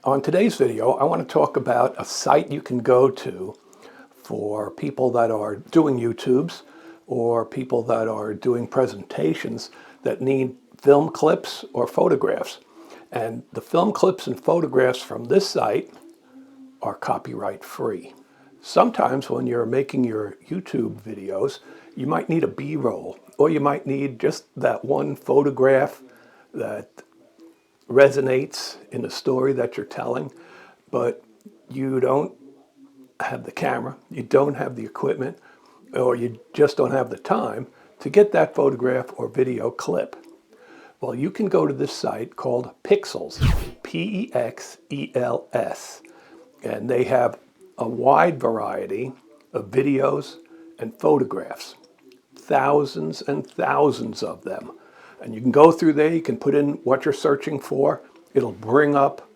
On today's video, I want to talk about a site you can go to for people that are doing YouTubes or people that are doing presentations that need film clips or photographs. And the film clips and photographs from this site are copyright free. Sometimes when you're making your YouTube videos, you might need a B-roll, or you might need just that one photograph that resonates in the story that you're telling, but you don't have the camera, you don't have the equipment, or you just don't have the time to get that photograph or video clip. Well, you can go to this site called Pexels, P-E-X-E-L-S, and they have a wide variety of videos and photographs, thousands and thousands of them. And you can go through there, you can put in what you're searching for. It'll bring up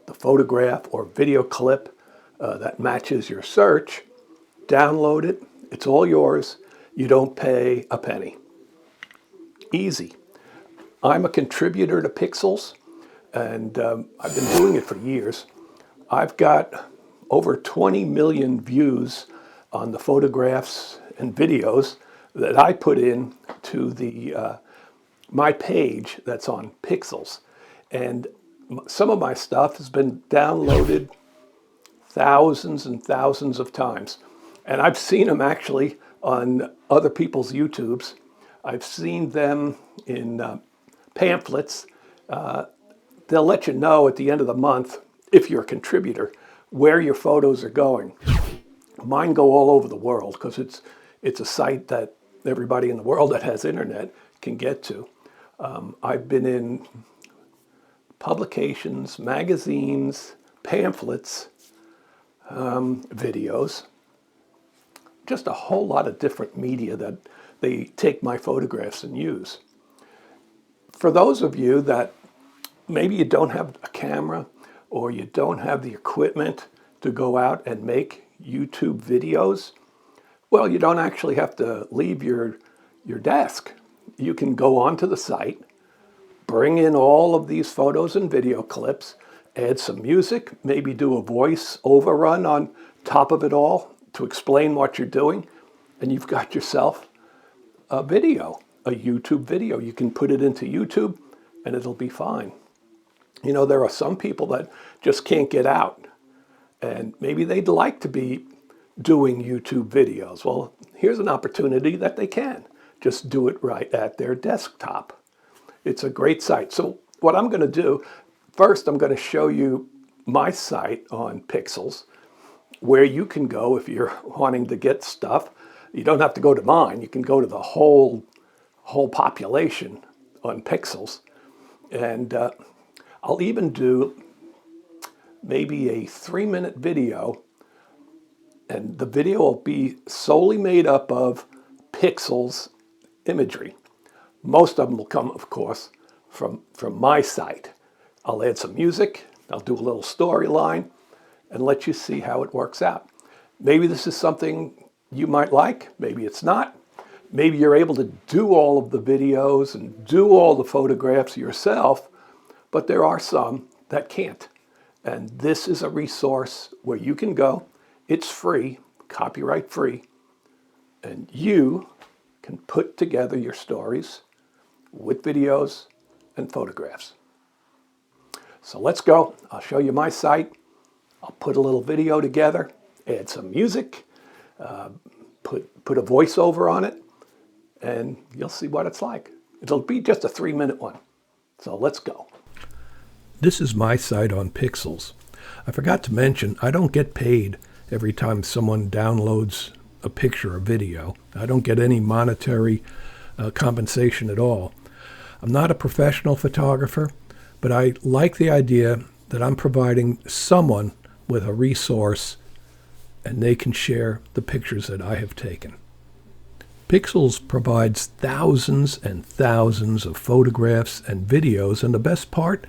the photograph or video clip that matches your search. Download it, it's all yours. You don't pay a penny. Easy. I'm a contributor to Pexels, and I've been doing it for years. I've got over 20 million views on the photographs and videos that I put in to the my page that's on Pexels. And some of my stuff has been downloaded thousands and thousands of times. And I've seen them actually on other people's YouTubes. I've seen them in pamphlets. They'll let you know at the end of the month, if you're a contributor, where your photos are going. Mine go all over the world because it's a site that everybody in the world that has internet can get to. I've been in publications, magazines, pamphlets, videos, just a whole lot of different media that they take my photographs and use. For those of you that maybe you don't have a camera or you don't have the equipment to go out and make YouTube videos, well, you don't actually have to leave your desk. You can go onto the site, bring in all of these photos and video clips, add some music, maybe do a voice overrun on top of it all to explain what you're doing, and you've got yourself a video, a YouTube video. You can put it into YouTube and it'll be fine. You know, there are some people that just can't get out, and maybe they'd like to be doing YouTube videos. Well, here's an opportunity that they can. Just do it right at their desktop. It's a great site. So what I'm going to do, first I'm going to show you my site on Pexels, where you can go if you're wanting to get stuff. You don't have to go to mine. You can go to the whole population on Pexels. And I'll even do maybe a 3-minute video, and the video will be solely made up of Pexels imagery. Most of them will come, of course, from my site. I'll add some music, I'll do a little storyline, and let you see how it works out. Maybe this is something you might like, maybe it's not. Maybe you're able to do all of the videos and do all the photographs yourself, but there are some that can't. And this is a resource where you can go. It's free, copyright free, and you can put together your stories with videos and photographs. So let's go. I'll show you my site. I'll put a little video together, add some music, put a voiceover on it, and you'll see what it's like. It'll be just a 3-minute one. So let's go. This is my site on Pexels. I forgot to mention, I don't get paid every time someone downloads a picture or video. I don't get any monetary compensation at all. I'm not a professional photographer, but I like the idea that I'm providing someone with a resource and they can share the pictures that I have taken. Pexels provides thousands and thousands of photographs and videos, and the best part,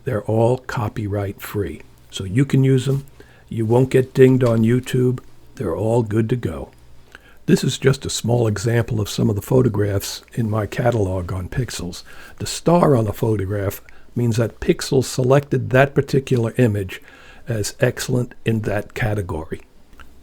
they're all copyright free. So you can use them. You won't get dinged on YouTube. They're all good to go. This is just a small example of some of the photographs in my catalog on Pexels. The star on the photograph means that Pexels selected that particular image as excellent in that category.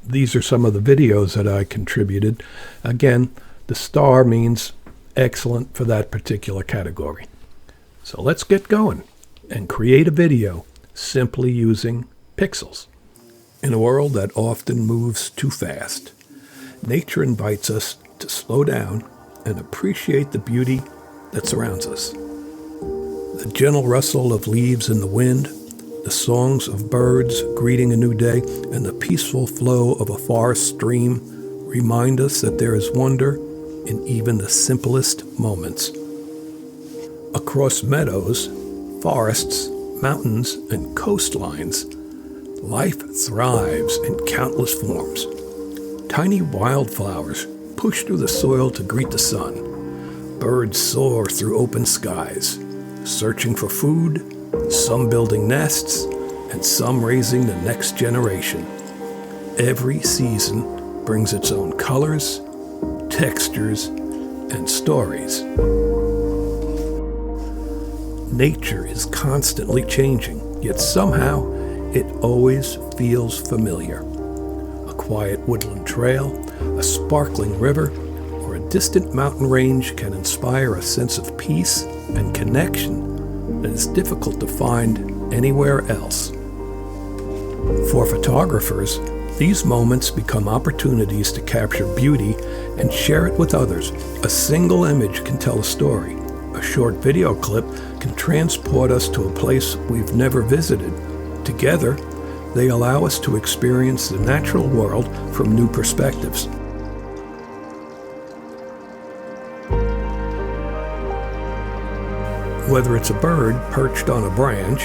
These are some of the videos that I contributed. Again, the star means excellent for that particular category. So let's get going and create a video simply using Pexels. In a world that often moves too fast, nature invites us to slow down and appreciate the beauty that surrounds us. The gentle rustle of leaves in the wind, the songs of birds greeting a new day, and the peaceful flow of a forest stream remind us that there is wonder in even the simplest moments. Across meadows, forests, mountains, and coastlines, life thrives in countless forms. Tiny wildflowers push through the soil to greet the sun. Birds soar through open skies, searching for food, some building nests, and some raising the next generation. Every season brings its own colors, textures, and stories. Nature is constantly changing, yet somehow it always feels familiar. A quiet woodland trail, a sparkling river, or a distant mountain range can inspire a sense of peace and connection that is difficult to find anywhere else. For photographers, these moments become opportunities to capture beauty and share it with others. A single image can tell a story. A short video clip can transport us to a place we've never visited. Together, they allow us to experience the natural world from new perspectives. Whether it's a bird perched on a branch,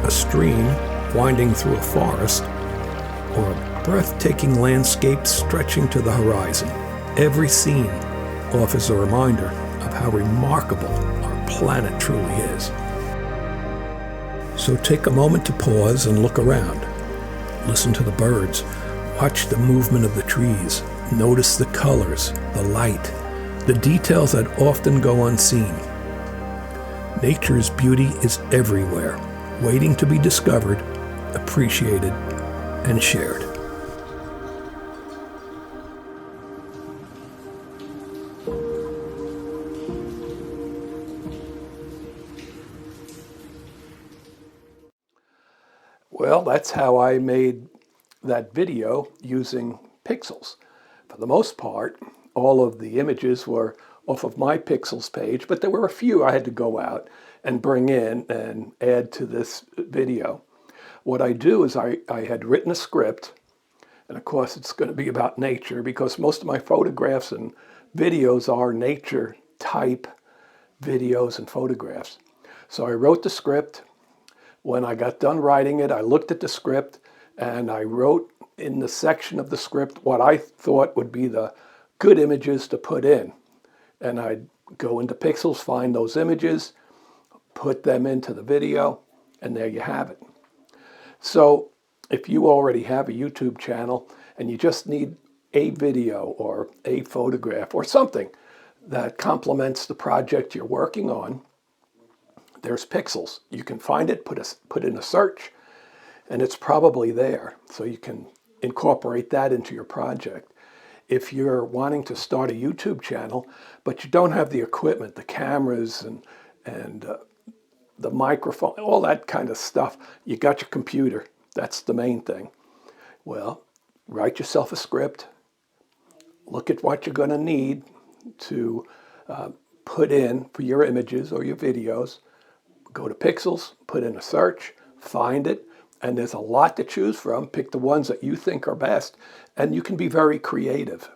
a stream winding through a forest, or a breathtaking landscape stretching to the horizon, every scene offers a reminder of how remarkable our planet truly is. So take a moment to pause and look around. Listen to the birds, watch the movement of the trees, notice the colors, the light, the details that often go unseen. Nature's beauty is everywhere, waiting to be discovered, appreciated, and shared. Well, that's how I made that video using Pexels. For the most part, all of the images were off of my Pexels page, but there were a few I had to go out and bring in and add to this video. What I do is I had written a script, and of course it's going to be about nature because most of my photographs and videos are nature type videos and photographs. So I wrote the script. When I got done writing it, I looked at the script and I wrote in the section of the script what I thought would be the good images to put in. And I'd go into Pexels, find those images, put them into the video, and there you have it. So if you already have a YouTube channel and you just need a video or a photograph or something that complements the project you're working on, there's Pexels. You can find it, put in a search, and it's probably there. So you can incorporate that into your project. If you're wanting to start a YouTube channel, but you don't have the equipment, the cameras and the microphone, all that kind of stuff, you got your computer. That's the main thing. Well, write yourself a script. Look at what you're going to need to put in for your images or your videos. Go to Pexels, put in a search, find it, and there's a lot to choose from. Pick the ones that you think are best, and you can be very creative.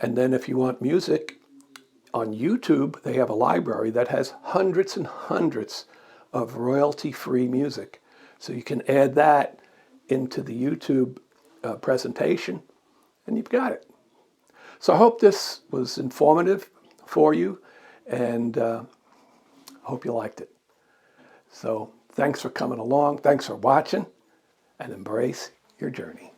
And then if you want music, on YouTube, they have a library that has hundreds and hundreds of royalty-free music. So you can add that into the YouTube presentation, and you've got it. So I hope this was informative for you, and hope you liked it. So thanks for coming along. Thanks for watching, and embrace your journey.